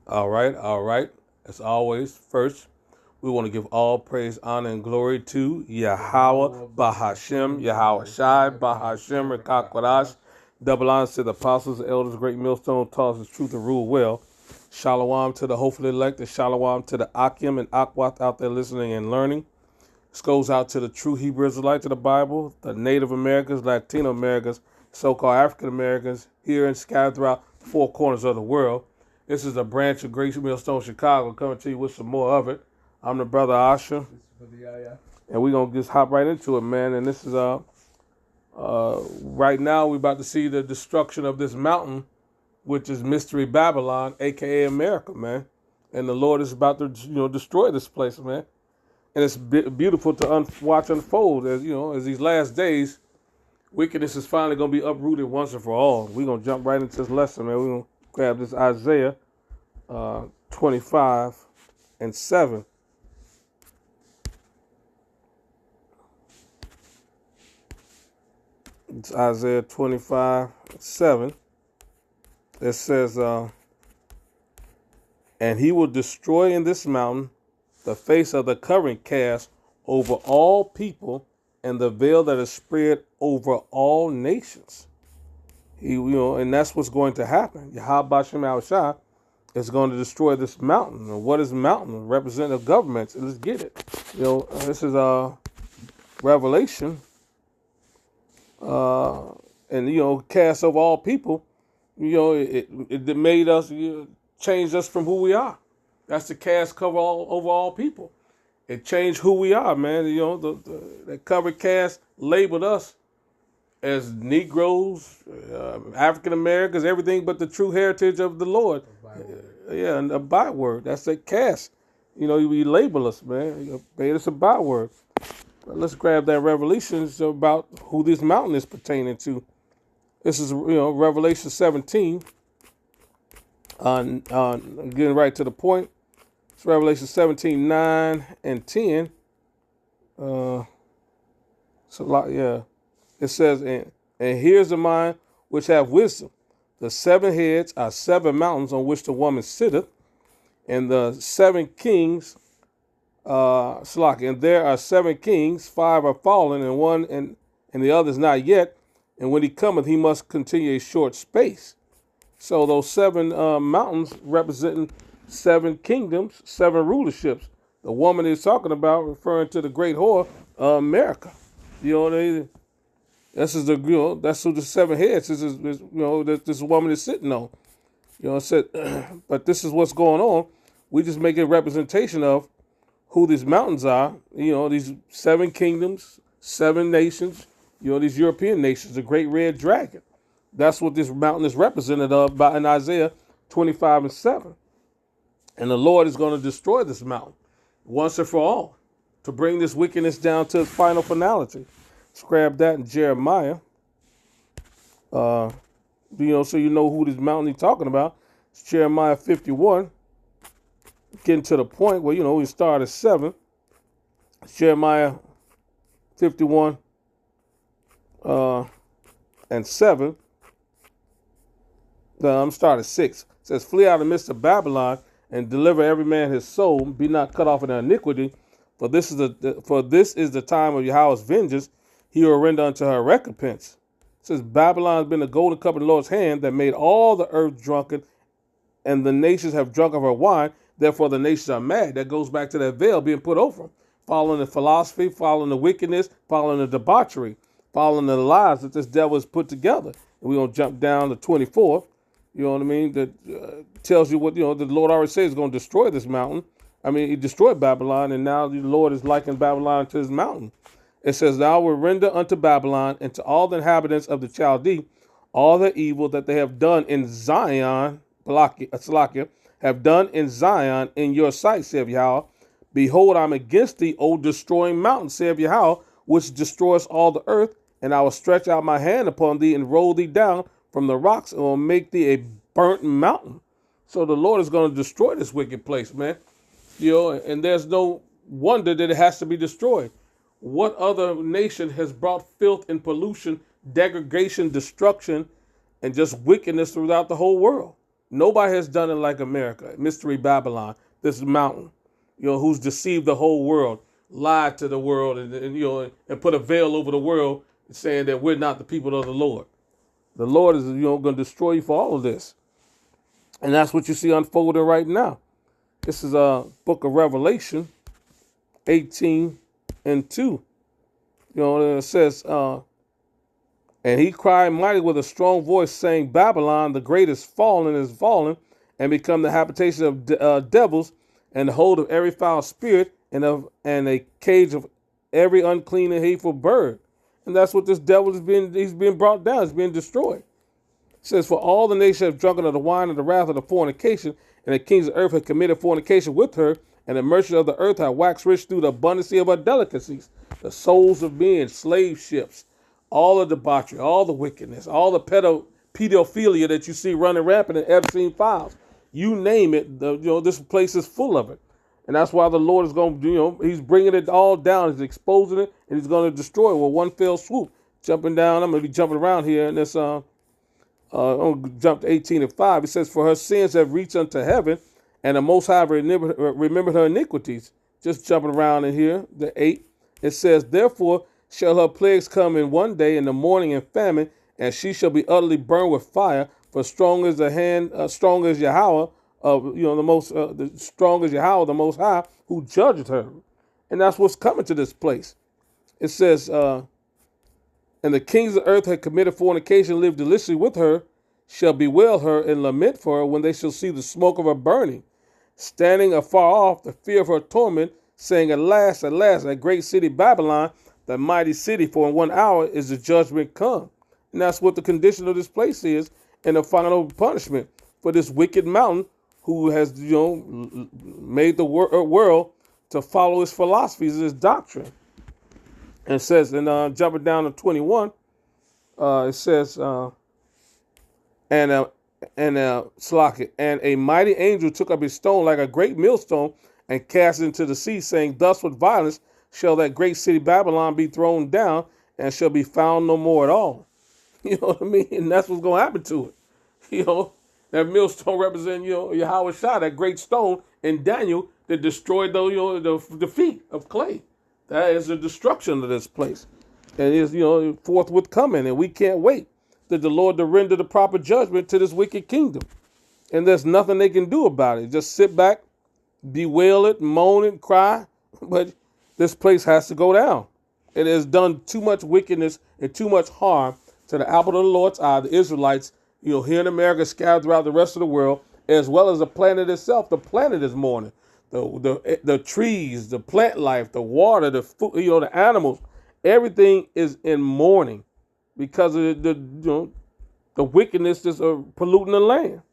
All right, all right. As always, first, we want to give all praise, honor, and glory to Yahweh, Bahashem, Yahweh Shai, Bahashem, Rekakwadash. Double honors to the apostles, elders, great millstone, taught us truth and rule well. Shalom to the hopefully elect, and shalom to the Akim and Akwath out there listening and learning. This goes out to the true Hebrew Israelites of the Bible, the Native Americans, Latino Americans, so-called African Americans here and scattered throughout the four corners of the world. This is a branch of Grace Millstone Chicago coming to you with some more of it. I'm the brother Asha, and we're gonna just hop right into it, man. And this is right now we're about to see the destruction of this mountain, which is Mystery Babylon, aka America, man. And the Lord is about to destroy this place, man. And it's beautiful to watch unfold as as these last days, wickedness is finally going to be uprooted once and for all. We're going to jump right into this lesson, man. We're going to grab this Isaiah 25 and 7. It's Isaiah 25 and 7. It says, and he will destroy in this mountain the face of the covering cast over all people, and the veil that is spread over all nations. And that's what's going to happen. Yahweh Shem Shah is going to destroy this mountain. And what is mountain? Representative governments. Let's get it. This is Revelation, and cast over all people. It made us, changed us from who we are. That's the cast cover over all people. It changed who we are, man. The cover cast labeled us as Negroes, African Americans, everything but the true heritage of the Lord. Yeah, and a byword. That's the cast. We label us, man. You made us a byword. But let's grab that Revelation about who this mountain is pertaining to. This is, Revelation 17. Getting right to the point. It's Revelation 17, 9 and 10. It's a lot, yeah. It says, and here's the mind which have wisdom. The 7 heads are 7 mountains on which the woman sitteth, and the 7 kings, and there are 7 kings, 5 are fallen, and one and the other is not yet. And when he cometh, he must continue a short space. So those 7 mountains representing 7 kingdoms, 7 rulerships. The woman he's talking about referring to the great whore, America. This is that's who the 7 heads. This is this woman is sitting on. It said, but this is what's going on. We just make a representation of who these mountains are. These 7 kingdoms, 7 nations. These European nations, the great red dragon. That's what this mountain is represented of by in Isaiah 25 and 7. And the Lord is going to destroy this mountain once and for all to bring this wickedness down to its final finality. Let's grab that in Jeremiah. So you know who this mountain he's talking about. It's Jeremiah 51. Getting to the point where, we start at 7. It's Jeremiah 51 and 7. I'm starting at 6. It says, flee out of the midst of Babylon and deliver every man his soul. Be not cut off in iniquity. For this is the time of Yahweh's vengeance. He will render unto her recompense. It says, Babylon has been the golden cup in the Lord's hand that made all the earth drunken, and the nations have drunk of her wine. Therefore the nations are mad. That goes back to that veil being put over them. Following the philosophy, following the wickedness, following the debauchery, following the lies that this devil has put together. And we're going to jump down to 24. You know what I mean? That tells you what, the Lord already said is going to destroy this mountain. I mean, he destroyed Babylon, and now the Lord is liking Babylon to his mountain. It says, thou will render unto Babylon and to all the inhabitants of the Chaldee all the evil that they have done in Zion, Salakia, have done in Zion in your sight, saith Yahweh. Behold, I'm against thee, O destroying mountain, saith Yahweh, which destroys all the earth, and I will stretch out my hand upon thee and roll thee down from the rocks and will make thee a burnt mountain. So the Lord is going to destroy this wicked place, man. And there's no wonder that it has to be destroyed. What other nation has brought filth and pollution, degradation, destruction, and just wickedness throughout the whole world? Nobody has done it like America. Mystery Babylon, this mountain, who's deceived the whole world, lied to the world, and put a veil over the world, saying that we're not the people of the Lord. The Lord is, going to destroy you for all of this. And that's what you see unfolding right now. This is a book of Revelation 18 and 2. It says, and he cried mighty with a strong voice, saying, Babylon, the great is fallen, and become the habitation of devils, and the hold of every foul spirit, and a cage of every unclean and hateful bird. And that's what this devil he's being brought down, he's being destroyed. It says, for all the nations have drunken of the wine of the wrath of the fornication, and the kings of earth have committed fornication with her, and the merchants of the earth have waxed rich through the abundance of her delicacies. The souls of men, slave ships, all the debauchery, all the wickedness, all the pedophilia that you see running rampant in Epstein files. You name it, this place is full of it. And that's why the Lord is going to, he's bringing it all down. He's exposing it, and he's going to destroy it with one fell swoop. Jumping down, I'm going to be jumping around here, and this, I'm going to jump to 18 and 5. It says, for her sins have reached unto heaven, and the Most High remembered her iniquities. Just jumping around in here, the 8. It says, therefore shall her plagues come in one day, in the morning and famine, and she shall be utterly burned with fire. For strong is the hand, strong as Yahweh, the strong as Yahweh, the Most High, who judged her. And that's what's coming to this place. It says, and the kings of earth had committed fornication, lived deliciously with her, shall bewail her and lament for her when they shall see the smoke of her burning, standing afar off, the fear of her torment, saying, alas, alas, that great city Babylon, the mighty city, for in 1 hour is the judgment come. And that's what the condition of this place is, and the final punishment for this wicked mountain who has, made the world to follow his philosophies, his doctrine. And it says, and jumping down to 21, it says, and a mighty angel took up his stone like a great millstone and cast it into the sea, saying, thus with violence shall that great city Babylon be thrown down, and shall be found no more at all. You know what I mean? And that's what's going to happen to it. That millstone represents, Yahweh Shah, that great stone in Daniel that destroyed the feet of clay. That is the destruction of this place. And it is, forthwith coming, and we can't wait that the Lord to render the proper judgment to this wicked kingdom. And there's nothing they can do about it. Just sit back, bewail it, moan it, cry. But this place has to go down. It has done too much wickedness and too much harm to the apple of the Lord's eye, the Israelites, here in America, scattered throughout the rest of the world, as well as the planet itself. The planet is mourning. The trees, the plant life, the water, the food, the animals, everything is in mourning because of the wickedness that's polluting the land.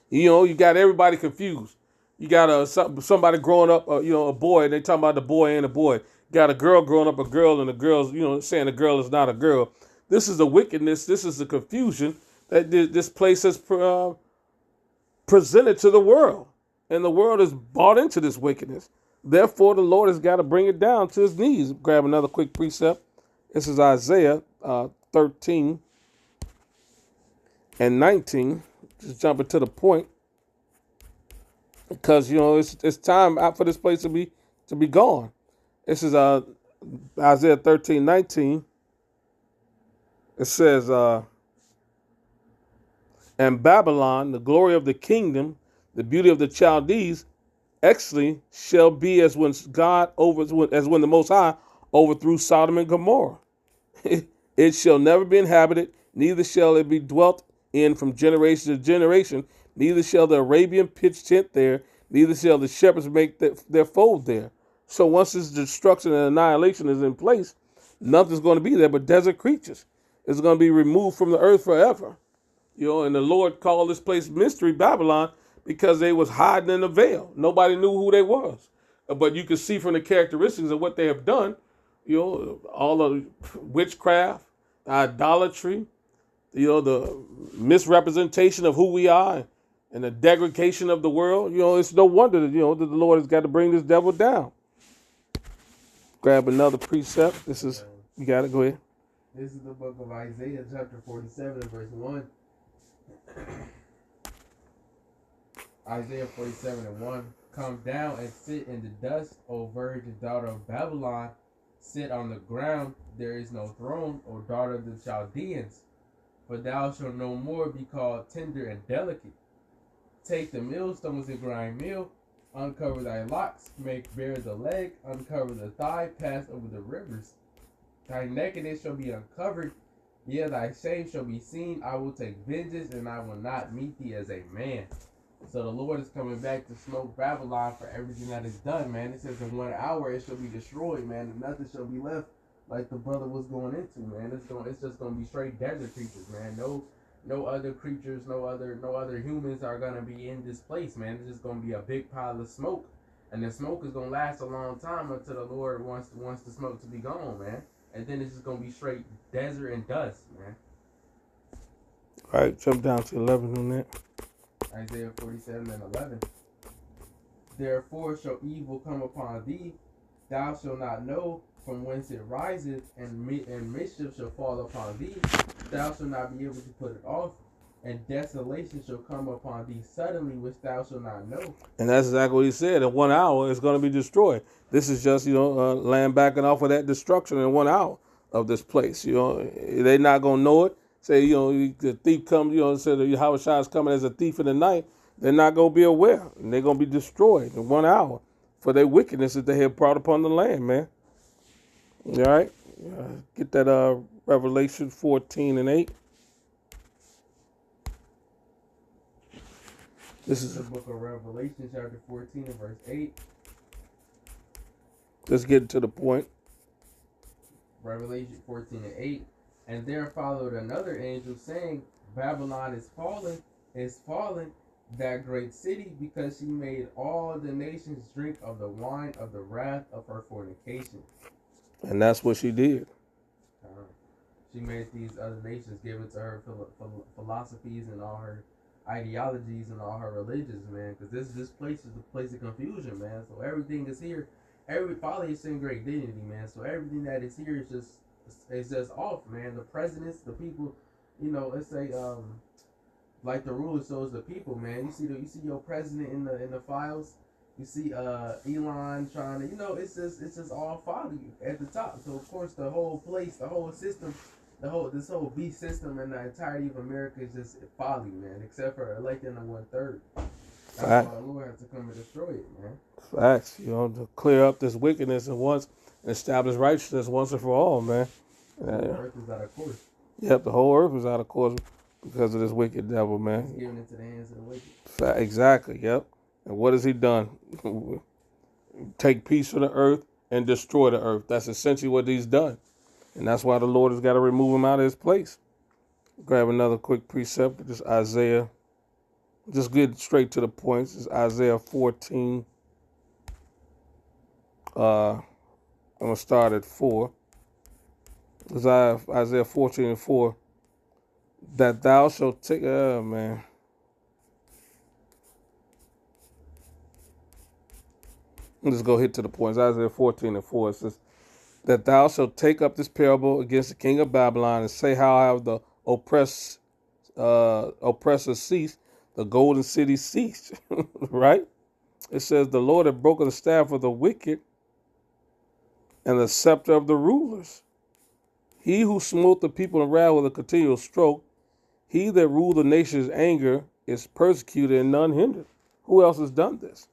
You got everybody confused. You got somebody growing up, a boy, and they talking about the boy and a boy. You got a girl growing up a girl, and the girl's, saying the girl is not a girl. This is the wickedness. This is the confusion that this place has presented to the world. And the world is bought into this wickedness. Therefore, the Lord has got to bring it down to his knees. Grab another quick precept. This is Isaiah 13 and 19. Just jumping to the point. Because, it's time out for this place to be gone. This is Isaiah 13, 19. It says, and Babylon, the glory of the kingdom, the beauty of the Chaldees, actually shall be as when the Most High overthrew Sodom and Gomorrah. It shall never be inhabited, neither shall it be dwelt in from generation to generation. Neither shall the Arabian pitch tent there, neither shall the shepherds make their fold there. So once this destruction and annihilation is in place, nothing's going to be there but desert creatures. It's going to be removed from the earth forever. And the Lord called this place Mystery Babylon because they was hiding in the veil. Nobody knew who they was. But you can see from the characteristics of what they have done, all the witchcraft, the idolatry, the misrepresentation of who we are and the degradation of the world. It's no wonder that, that the Lord has got to bring this devil down. Grab another precept. You got it, go ahead. This is the book of Isaiah, chapter 47, verse 1. Isaiah 47:1. Come down and sit in the dust, O virgin daughter of Babylon. Sit on the ground, there is no throne, O daughter of the Chaldeans. For thou shalt no more be called tender and delicate. Take the millstones and grind meal, uncover thy locks, make bare the leg, uncover the thigh, pass over the rivers. Thy nakedness shall be uncovered, yea, thy shame shall be seen. I will take vengeance, and I will not meet thee as a man. So the Lord is coming back to smoke Babylon for everything that is done, man. It says in 1 hour it shall be destroyed, man, and nothing shall be left like the brother was going into, man. It's just gonna be straight desert creatures, man. No other creatures, no other humans are gonna be in this place, man. It's just gonna be a big pile of smoke, and the smoke is gonna last a long time until the Lord wants the smoke to be gone, man. And then it's just gonna be straight desert and dust, man. All right, jump down to 11 on that. Isaiah 47:11. Therefore shall evil come upon thee, thou shalt not know from whence it riseth, and mischief shall fall upon thee, thou shalt not be able to put it off, and desolation shall come upon thee suddenly, which thou shalt not know. And that's exactly what he said. In 1 hour, it's going to be destroyed. This is just, land backing off of that destruction in 1 hour of this place. They're not going to know it. Say, the thief comes, say the Yahushua is coming as a thief in the night. They're not going to be aware. And they're going to be destroyed in 1 hour for their wickedness that they have brought upon the land, man. All right? Get that Revelation 14:8. This is the book of Revelation, chapter 14 and verse 8. Let's get to the point. Revelation 14:8. And there followed another angel saying, Babylon is fallen, that great city, because she made all the nations drink of the wine of the wrath of her fornication. And that's what she did. She made these other nations give it to her philosophies and all her ideologies and all her religions, man. Because this place is the place of confusion, man. So everything is here. Every folly is in great dignity, man. So everything that is here is just off, man. The presidents, the people, let's say, like the ruler shows the people, man. You see your president in the files. You see Elon trying to, it's just all folly at the top. So of course the whole place, the whole system, this whole beast system and the entirety of America is just folly, man. Except for electing the 1/3. That's why the Lord has to come and destroy it, man. Facts, to clear up this wickedness and establish righteousness once and for all, man. The whole earth is out of course. Yep, the whole earth is out of course because of this wicked devil, man. He's giving it to the hands of the wicked. Exactly, yep. And what has he done? Take peace from the earth and destroy the earth. That's essentially what he's done. And that's why the Lord has got to remove him out of his place. Grab another quick precept. Just Isaiah. Just get straight to the point. It's Isaiah 14. I'm going to start at 4. It's Isaiah 14:4. That thou shalt take... man. Let's go hit to the point. It's Isaiah 14:4. It says, that thou shalt take up this parable against the king of Babylon and say, how have the oppressors ceased, the golden city ceased. Right? It says, the Lord hath broken the staff of the wicked and the scepter of the rulers. He who smote the people in wrath with a continual stroke, he that ruled the nation's anger is persecuted and none hindered. Who else has done this?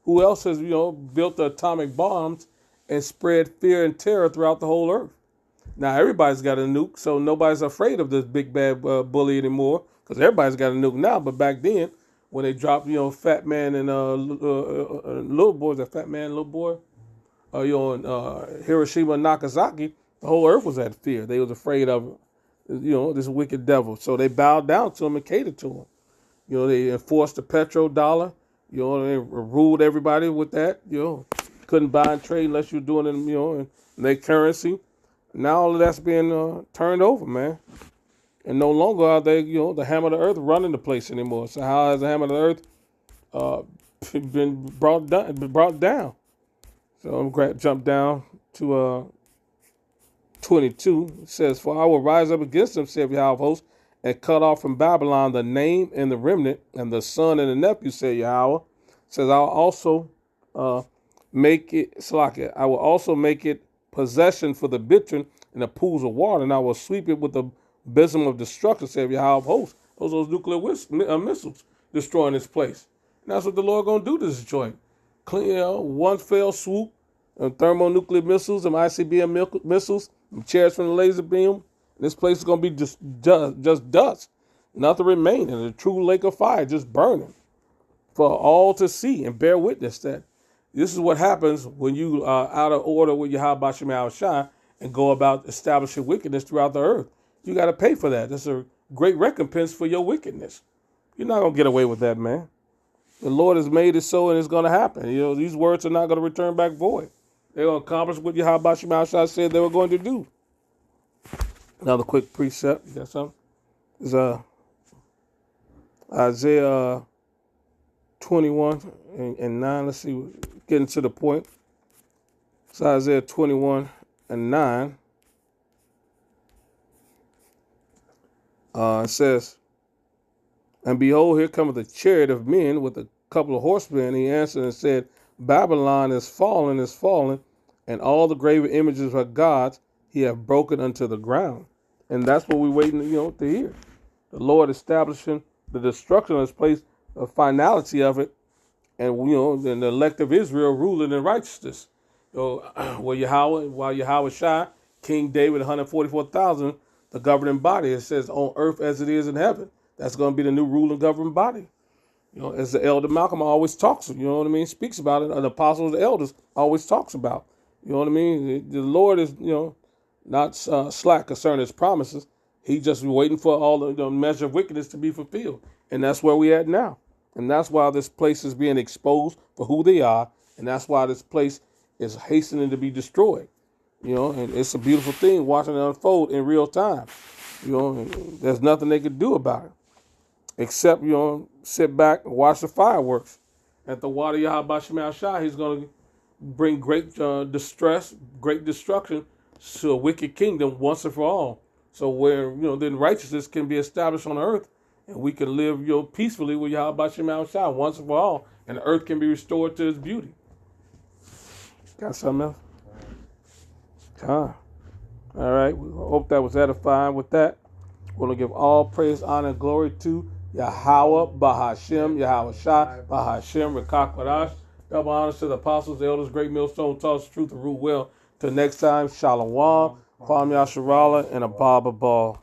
Who else has, built the atomic bombs and spread fear and terror throughout the whole earth? Now, everybody's got a nuke, so nobody's afraid of this big bad bully anymore because everybody's got a nuke now. But back then, when they dropped, Fat Man and Little Boy, that Fat Man, Little Boy, in Hiroshima and Nagasaki, the whole earth was at fear. They was afraid of, this wicked devil. So they bowed down to him and catered to him. They enforced the petrodollar. They ruled everybody with that. Couldn't buy and trade unless you're doing it, in their currency. Now all of that's being turned over, man. And no longer are they, the hammer of the earth running the place anymore. So how has the hammer of the earth been brought down? So I'm going to jump down to 22. It says, for I will rise up against them, saith Yahweh of hosts, and cut off from Babylon the name and the remnant and the son and the nephew, said Yahweh. Says I'll also make it Salakia. I will also make it possession for the bittern and the pools of water, and I will sweep it with the besom of destruction, said Yahweh of hosts. Those nuclear missiles destroying this place. And that's what the Lord gonna do to this joint. Clean, one fell swoop, thermonuclear missiles, and ICBM missiles, and chariots from the laser beam. This place is gonna be just dust, nothing remaining. A true lake of fire, just burning for all to see and bear witness that this is what happens when you are out of order with Yahweh Shem Shai and go about establishing wickedness throughout the earth. You got to pay for that. That's a great recompense for your wickedness. You're not going to get away with that, man. The Lord has made it so, and it's going to happen. These words are not going to return back void. They're going to accomplish what Yahweh Shem Shai said they were going to do. Another quick precept. You got something? Is Isaiah 21 and 9. Let's see, getting to the point. It's Isaiah 21 and 9. It says, and behold, here cometh a chariot of men with a couple of horsemen. And he answered and said, Babylon is fallen, and all the graven images of her gods he hath broken unto the ground. And that's what we're waiting, to hear. The Lord establishing the destruction of this place, the finality of it, and then the elect of Israel ruling in righteousness. While Yahweh Shai, King David, 144,000, the governing body. It says on earth as it is in heaven. That's going to be the new ruling governing body. As the elder Malcolm always talks, speaks about it. And the apostles, the elders always talks about. You know what I mean? The Lord is, not slack concerning his promises. He just waiting for all the measure of wickedness to be fulfilled. And that's where we at now. And that's why this place is being exposed for who they are. And that's why this place is hastening to be destroyed. And it's a beautiful thing watching it unfold in real time. And there's nothing they could do about it. Except, sit back and watch the fireworks. At the water Yahweh Shem Shai, he's going to bring great distress, great destruction to a wicked kingdom once and for all. So where, then righteousness can be established on earth, and we can live, peacefully with Yahweh Shem Shai once and for all, and the earth can be restored to its beauty. Got something else? All right. We hope that was edifying. With that, we're going to give all praise, honor, and glory to Yahweh, Bahashem, Yahweh Shai, Bahashem, Rekak Kodash. Double honors to the apostles, the elders, great millstone, taught us the truth and rule well. Till next time, Shalom, Kwam Yasharala, and Abba Ball.